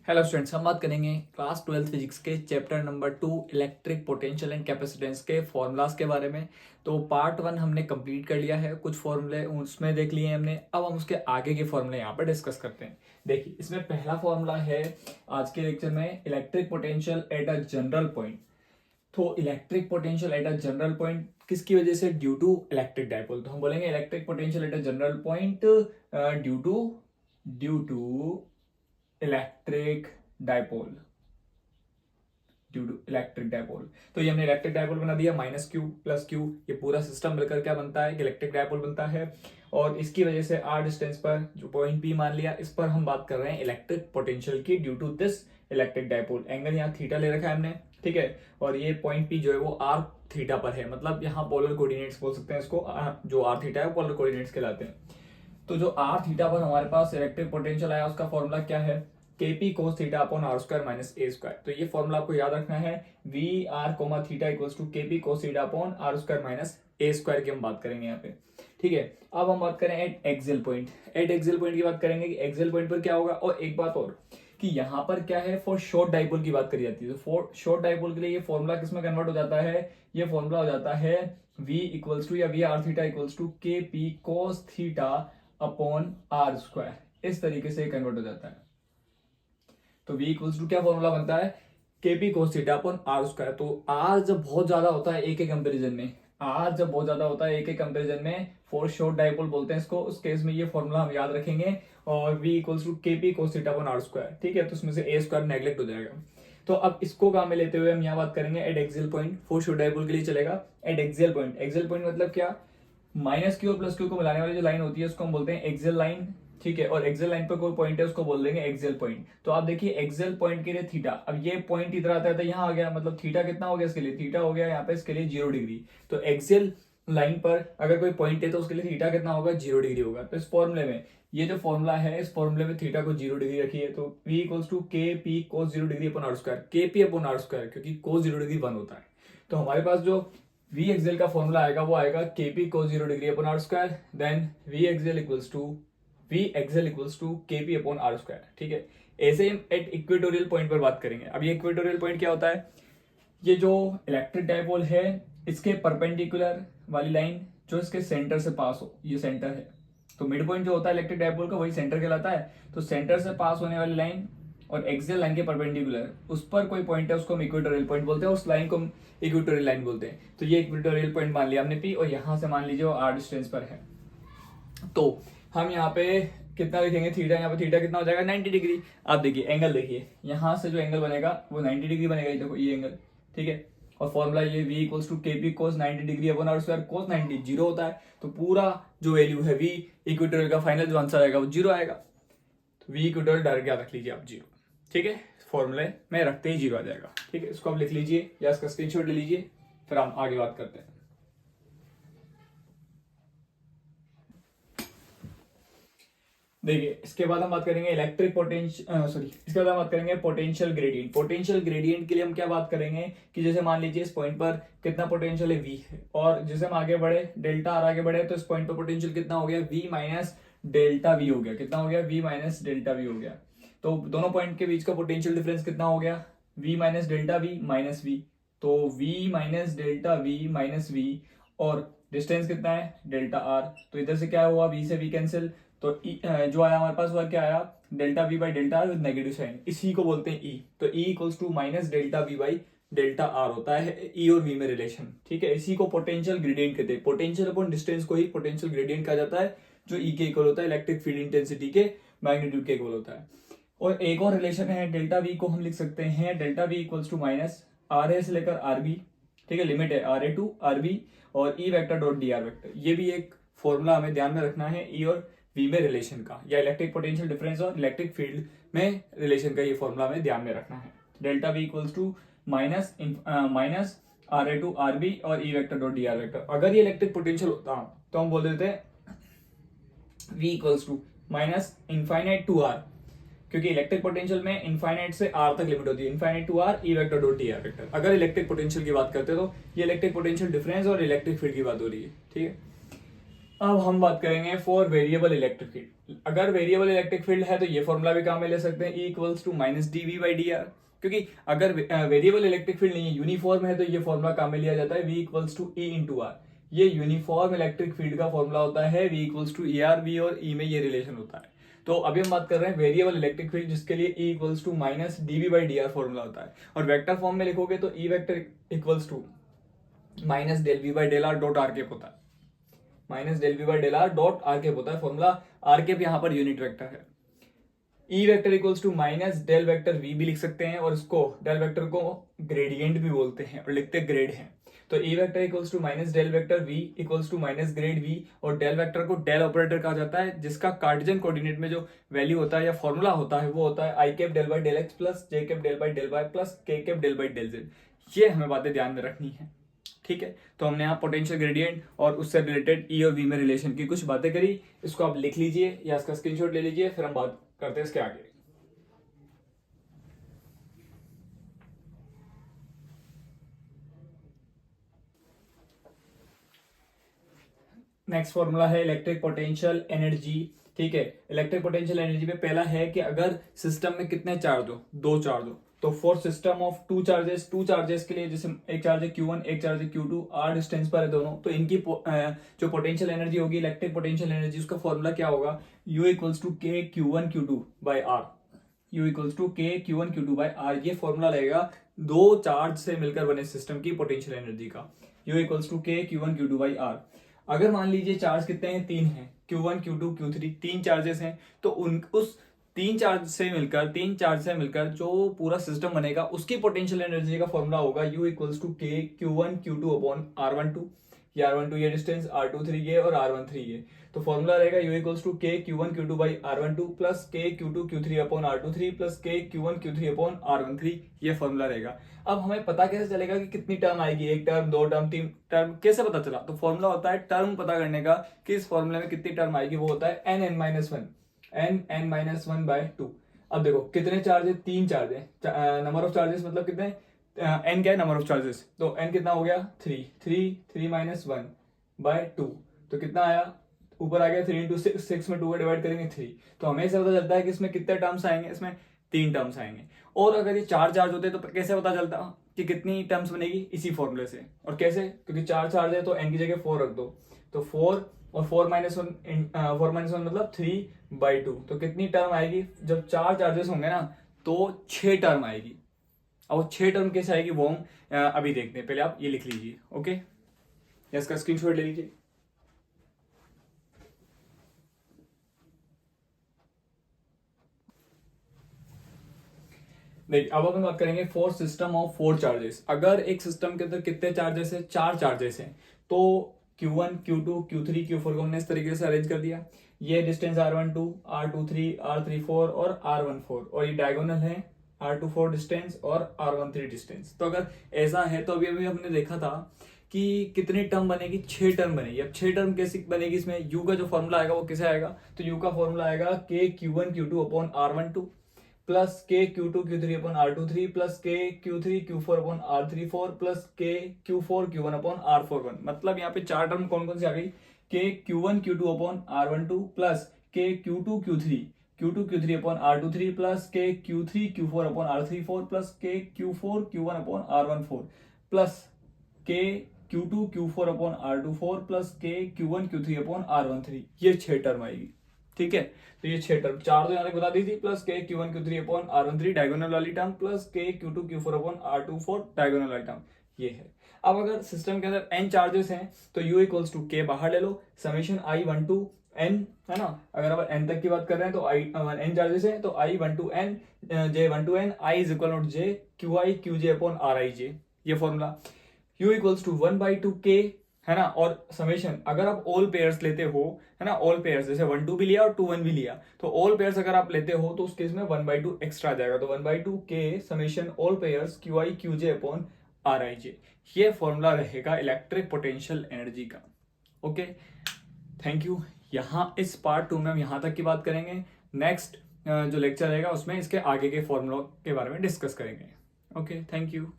Hello students, हम बात करेंगे क्लास 12 फिजिक्स के chapter number 2 electric potential and capacitance के फॉर्मूलाज के बारे में। तो पार्ट 1 हमने कंप्लीट कर लिया है, कुछ फॉर्मूले उसमें देख लिए हैं हमने। अब हम उसके आगे के फॉर्मूले यहाँ पर डिस्कस करते हैं। देखिए, इसमें पहला फॉर्मूला है आज के लेक्चर में electric potential at a general point. तो electric potential at a general point किसकी वजह से? Due to electric dipole. तो हम बोलेंगे electric potential at a general point due to electric dipole, due to electric dipole. तो ये हमने इलेक्ट्रिक डायपोल बना दिया, माइनस क्यू प्लस क्यू, ये पूरा सिस्टम मिलकर क्या बनता है? इलेक्ट्रिक डायपोल बनता है। और इसकी वजह से आर डिस्टेंस पर जो पॉइंट पी मान लिया, इस पर हम बात कर रहे हैं इलेक्ट्रिक पोटेंशियल की due to this electric dipole. Angle यहाँ थीटा ले रखा है हमने, ठीक है। और ये पॉइंट पी जो है वो आर थीटा पर है, मतलब यहाँ पोलर कोऑर्डिनेट्स बोल सकते हैं इसको। जो आर थीटा है वो पोलर कोऑर्डिनेट्स कहलाते हैं। तो जो आर थीटा पर हमारे पास इलेक्ट्रिक पोटेंशियल आया, उसका फॉर्मूला क्या है? KP cos theta upon r square minus a square. तो ये फॉर्मूला आपको याद रखना है, v r comma theta equals to k p cos theta upon r square minus a square की हम बात करेंगे यहाँ पे, ठीक है। अब हम बात करें eight axial point. Eight axial point की बात करेंगे कि एक्सियल पॉइंट पर क्या होगा। और एक बात और कि यहाँ पर क्या है, फॉर शॉर्ट डाइपोल की बात करी जाती है। तो फॉर शॉर्ट डाइपोल के लिए ये फॉर्मूला किसमें कन्वर्ट हो जाता है? ये फॉर्मूला हो जाता है v इक्वल्स टू या v r theta equals to k p cos theta upon r square. इस तरीके से कन्वर्ट हो जाता है। तो v इक्वल्स टू क्या फॉर्मूला बनता है? KP cos theta upon r square. तो आर जब बहुत ज्यादा होता है एक एक कंपेरिजन में, आर जब बहुत ज्यादा होता है एक एक कंपेरिजन में, फोर शॉर्ट डाइपोल बोलते हैं इसको, उस केस में ये फॉर्मूला हम याद रखेंगे। और v equals to k p cos theta upon r square, ठीक है। तो उसमें से ए स्क्वायर नेग्लेक्ट हो जाएगा। तो अब इसको काम में लेते हुए हम यहाँ बात करेंगे eight axial point. Four short dipole के लिए चलेगा eight axial point. Axial point मतलब क्या? माइनस क्यू और प्लस क्यू को मिलाने वाली जो लाइन होती है उसको हम बोलते हैं एक्सियल लाइन, ठीक है। और एक्सियल लाइन पर कोई पॉइंट है उसको बोल देंगे एक्सियल पॉइंट। तो आप देखिए एक्सियल पॉइंट के लिए थीटा, अब ये पॉइंट इधर आता है तो यहाँ आ गया, मतलब थीटा कितना हो गया इसके लिए? थीटा हो गया यहाँ पे इसके लिए 0 डिग्री। तो एक्सियल लाइन पर अगर कोई पॉइंट है तो उसके लिए थीटा कितना होगा? 0 डिग्री होगा। तो इस फॉर्मूले में ये जो फॉर्मूला है, इस फॉर्मूले में थीटा को 0 डिग्री रखिए। तो v equals to k p cos 0 degree upon r square, k p upon r square, क्योंकि कोस 0 डिग्री 1 होता है। तो हमारे पास जो v एक्सियल का फॉर्मूला आएगा वो आएगा kp cos 0 degree upon r square, then v axial equals to kp upon r square, ठीक है। ऐसे ही एट इक्वेटोरियल पॉइंट पर बात करेंगे। अब ये इक्वेटोरियल पॉइंट क्या होता है? ये जो इलेक्ट्रिक डायपोल है इसके परपेंडिकुलर वाली लाइन जो इसके सेंटर से पास हो, ये सेंटर है। तो मिड पॉइंट जो होता है इलेक्ट्रिक डायपोल का वही सेंटर कहलाता है। तो सेंटर से पास होने वाली लाइन और एक्सियल लाइन के परपेंडिकुलर उस पर कोई पॉइंट है उसको हम इक्वेटोरियल पॉइंट बोलते हैं, उस लाइन को हम इक्वेटोरियल लाइन बोलते हैं। तो ये इक्वेटोरियल पॉइंट मान लिया हमने पी, और यहाँ से मान लीजिए वो आर डिस्टेंस पर है। तो हम यहाँ पे कितना लिखेंगे? थीटा, यहाँ पे थीटा कितना हो जाएगा? 90 डिग्री। आप देखिए एंगल, देखिए यहाँ से जो एंगल बनेगा वो 90 डिग्री बनेगा। ये देखो ये एंगल, ठीक है। और फॉर्मूला ये v equals to k p cos 90 degree upon r square. Cos 90 zero होता है, तो पूरा जो वैल्यू है v इक्वेटोरियल का फाइनल जो आंसर आएगा वो जीरो आएगा। तो v इक्वेटोरियल डायरेक्ट याद रख लीजिए आप, जीरो, ठीक है। फॉर्मूले में रखते ही जीरो आ जाएगा, ठीक है। इसको आप लिख लीजिए या इसका स्क्रीनशॉट ले लीजिए, फिर हम आगे बात करते हैं। देखिए, इसके बाद हम बात करेंगे इलेक्ट्रिक पोटेंशियल, इसके बाद हम बात करेंगे पोटेंशियल ग्रेडियंट। पोटेंशियल ग्रेडियंट के लिए हम क्या बात करेंगे कि जैसे मान लीजिए इस पॉइंट पर कितना पोटेंशियल है? v है। और जैसे हम आगे बढ़े, डेल्टा आर आगे बढ़े, तो इस पॉइंट पर पोटेंशियल कितना हो गया? v माइनस डेल्टा v हो गया। कितना हो गया? v माइनस डेल्टा v हो गया। तो दोनों पॉइंट के बीच का पोटेंशियल डिफरेंस कितना हो गया? v minus delta v minus v। तो v minus delta v minus v, और डिस्टेंस कितना है? Delta r। तो इधर से क्या हुआ? v से v कैंसिल। तो जो आया हमारे पास वह क्या आया? Delta v by delta r with negative sign, इसी को बोलते हैं ई। तो E equals to minus delta v by delta r होता है ई और वी में रिलेशन, ठीक है। इसी को पोटेंशियल ग्रेडियंट कहते हैं। पोटेंशियल अपॉन डिस्टेंस को ही पोटेंशियल ग्रेडियंट कहा जाता है, जो ई के इक्वल होता है इलेक्ट्रिक फील्ड इंटेंसिटी के मैग्नीट्यूड के इक्वल होता है। और एक और रिलेशन है डेल्टा वी को हम लिख सकते हैं delta v equals to minus r a से लेकर आर बी, ठीक है। लिमिट है r a to r b, और e vector dot d r vector. ये भी एक फॉर्मूला हमें ध्यान में रखना है, ई और वी में रिलेशन का, या इलेक्ट्रिक पोटेंशियल डिफरेंस और इलेक्ट्रिक फील्ड में रिलेशन का ये फॉर्मूला हमें ध्यान में रखना है। Delta v equals to minus r a to r b और e vector dot d r vector. अगर ये इलेक्ट्रिक पोटेंशियल होता तो हम बोल देते v equals to minus infinite to r, क्योंकि इलेक्ट्रिक पोटेंशियल में इनफाइनाइट से आर तक लिमिट होती है, infinite to r e vector dot d r vector. अगर इलेक्ट्रिक पोटेंशियल की बात करते हैं तो ये इलेक्ट्रिक पोटेंशियल डिफरेंस और इलेक्ट्रिक फील्ड की बात हो रही है, ठीक है। अब हम बात करेंगे फॉर वेरिएबल इलेक्ट्रिक फील्ड। अगर वेरिएबल इलेक्ट्रिक फील्ड है तो ये फॉर्मूला भी काम में ले सकते हैं, E equals to minus d v by d r. क्योंकि अगर वेरिएबल इलेक्ट्रिक फील्ड नहीं है, यूनिफॉर्म है, तो ये फॉर्मूला काम में लिया जाता है, V equals to E into r. ये यूनिफॉर्म इलेक्ट्रिक फील्ड का फॉर्मूला होता है, V equals to E r. V और ई में ये रिलेशन होता है। तो अभी हम बात कर रहे हैं वेरिएबल इलेक्ट्रिक फील्ड, जिसके लिए E equals to minus d v by d r formula होता है। और वेक्टर फॉर्म में लिखोगे तो E vector equals to minus del v by del r dot r cap होता है, minus del v by del r dot r cap होता है। फॉर्मूला आर केप यहाँ पर यूनिट वेक्टर है। E vector equals to minus del vector v भी लिख सकते हैं, और इसको डेल वेक्टर को ग्रेडियंट भी बोलते हैं और लिखते ग्रेड हैं। तो E vector equals to minus del vector v equals to minus grad v, और डेल वेक्टर को डेल ऑपरेटर कहा जाता है, जिसका कार्टेशियन कोऑर्डिनेट में जो वैल्यू होता है या फॉर्मूला होता है वो होता है i cap del by del x plus j cap del by del y plus k cap del by del z. ये हमें बातें ध्यान में रखनी है, ठीक है। तो हमने यहाँ पोटेंशियल ग्रेडियंट और उससे रिलेटेड ई और वी में रिलेशन की कुछ बातें करी। इसको आप लिख लीजिए या इसका स्क्रीनशॉट ले लीजिए, फिर हम बात करते हैं इसके आगे। नेक्स्ट फॉर्मूला है इलेक्ट्रिक पोटेंशियल एनर्जी, ठीक है। इलेक्ट्रिक पोटेंशियल एनर्जी में पहला है कि अगर सिस्टम में कितने चार्ज हो, दो चार्ज हो, तो for system of two charges के लिए, जैसे एक चार्ज है Q1 एक चार्ज है Q2, आर डिस्टेंस पर है दोनों, तो इनकी जो पोटेंशियल एनर्जी होगी, इलेक्ट्रिक पोटेंशियल एनर्जी, उसका फॉर्मूला क्या होगा, U equals to k Q1 Q2 by r. U equals to k Q1 Q2 by are, ये फॉर्मूला रहेगा दो चार्ज से मिलकर बने सिस्टम की पोटेंशियल एनर्जी का। U equals to k Q1 Q2 by are. अगर मान लीजिए चार्ज कितने हैं, तीन हैं, Q1 Q2 Q3, तीन चार्जेस हैं, तो उस तीन चार्ज से मिलकर जो पूरा सिस्टम बनेगा, उसकी पोटेंशियल एनर्जी का फॉर्मूला होगा U equals to k Q1 Q2 upon R12। ये R12 ये डिस्टेंस, R23 ये और R13 ये। तो फॉर्मूला रहेगा U equals to k Q1 Q2 by R12 plus के Q2 Q3 upon R23 plus के Q1 Q3 अपॉन R13। ये फॉर्मूला रहेगा। अब हमें पता कैसे चलेगा कि कितनी टर्म आएगी, एक टर्म, दो टर्म, तीन टर्म, कैसे पता चला? तो फॉर्मूला होता है टर्म पता करने का कि इस फॉर्मूले में कितनी टर्म आएगी, वो होता है n बाय 2। अब देखो कितने चार्ज है, तीन चार्ज है, नंबर ऑफ चार्जेस मतलब कितने, n क्या है, नंबर ऑफ चार्जेस, तो n कितना हो गया, 3 माइनस 1 बाय 2, तो कितना आया, ऊपर आ गया 3 इंटू 6 में 2 का डिवाइड करेंगे 3। तो हमें ऐसा पता चलता है कि इसमें कितने टर्म्स आएंगे, इसमें तीन टर्म्स आएंगे। और अगर ये चार चार्ज होते तो कैसे पता चलता कि कितनी टर्म्स बनेगी, इसी फॉर्मूले से। और कैसे, क्योंकि चार चार्ज है तो n की जगह 4 रख दो, तो 4 और 4 माइनस 1 मतलब 3 बाई 2। तो कितनी टर्म आएगी, जब चार चार्जेस होंगे ना तो 6 टर्म आएगी। अब 6 टर्म कैसे आएगी वो हम अभी देखते हैं, पहले आप ये लिख लीजिए, ओके, इसका स्क्रीनशॉट ले लीजिए। देखिए अब अपन बात करेंगे फॉर सिस्टम ऑफ 4 चार्जेस। अगर एक सिस्टम के अंदर कितने चार्जेस है, 4 चार्जेस हैं, तो Q1 Q2 Q3 Q4 को हमने इस तरीके से अरेंज कर दिया। ये डिस्टेंस R12 R23 R34 और R14, और ये डायगोनल है R24 डिस्टेंस और R13 डिस्टेंस। तो अगर ऐसा है तो अभी अभी हमने देखा था कि कितनी टर्म बनेगी, 6 टर्म बनेगी। अब 6 टर्म कैसे बनेगी, इसमें U का जो फॉर्मूला आएगा वो कैसे आएगा, तो U का फॉर्मूला आएगा के Q1 Q2 upon R12 plus के Q2 Q3 upon R23 plus के Q3 Q4 upon R34 plus के Q4 Q1 अपॉन R41। मतलब यहाँ पे 4 टर्म कौन कौन सी आ गई, के Q1 Q2 upon R12 plus के Q2 Q3 upon R23 plus के Q3 Q4 upon R34 plus के Q4 Q1 upon R14 plus के Q2 Q4 upon R24 plus के Q1 Q3 अपॉन R13। ये 6 टर्म आएगी, ठीक है। तो ये 6 टर्म, 4 तो यहाँ तक बता दी थी, प्लस के Q1 Q3 upon R13 diagonal वाली टर्म प्लस के Q2 Q4 upon R24 diagonal वाली टर्म, ये है। अब अगर सिस्टम के अंदर n चार्जेस हैं तो U इक्वल्स टू के बाहर ले लो, समेशन I1 to n, है ना। अगर अब n तक की बात कर रहे हैं तो n चार्जेस है तो I1 to n J1 to n I is equal to J QI QJ upon RIJ, ये फॉर्मूला। U इक्वल्स टू 1/2 k, है ना। और समेशन अगर आप ऑल पेयर्स लेते हो, है ना, ऑल पेयर्स जैसे 1 2 भी लिया और 2 1 भी लिया, तो ऑल पेयर्स अगर आप लेते हो तो उस केस में 1/2 एक्स्ट्रा आ जाएगा। तो 1/2 के summation all pairs QI QJ upon RIJ, ये फॉर्मूला रहेगा इलेक्ट्रिक पोटेंशियल एनर्जी का, ओके। Thank you. यहाँ इस पार्ट 2 में हम यहाँ तक की बात करेंगे। नेक्स्ट जो लेक्चर रहेगा उसमें इसके आगे के फॉर्मूला के बारे में डिस्कस करेंगे, ओके। Thank you.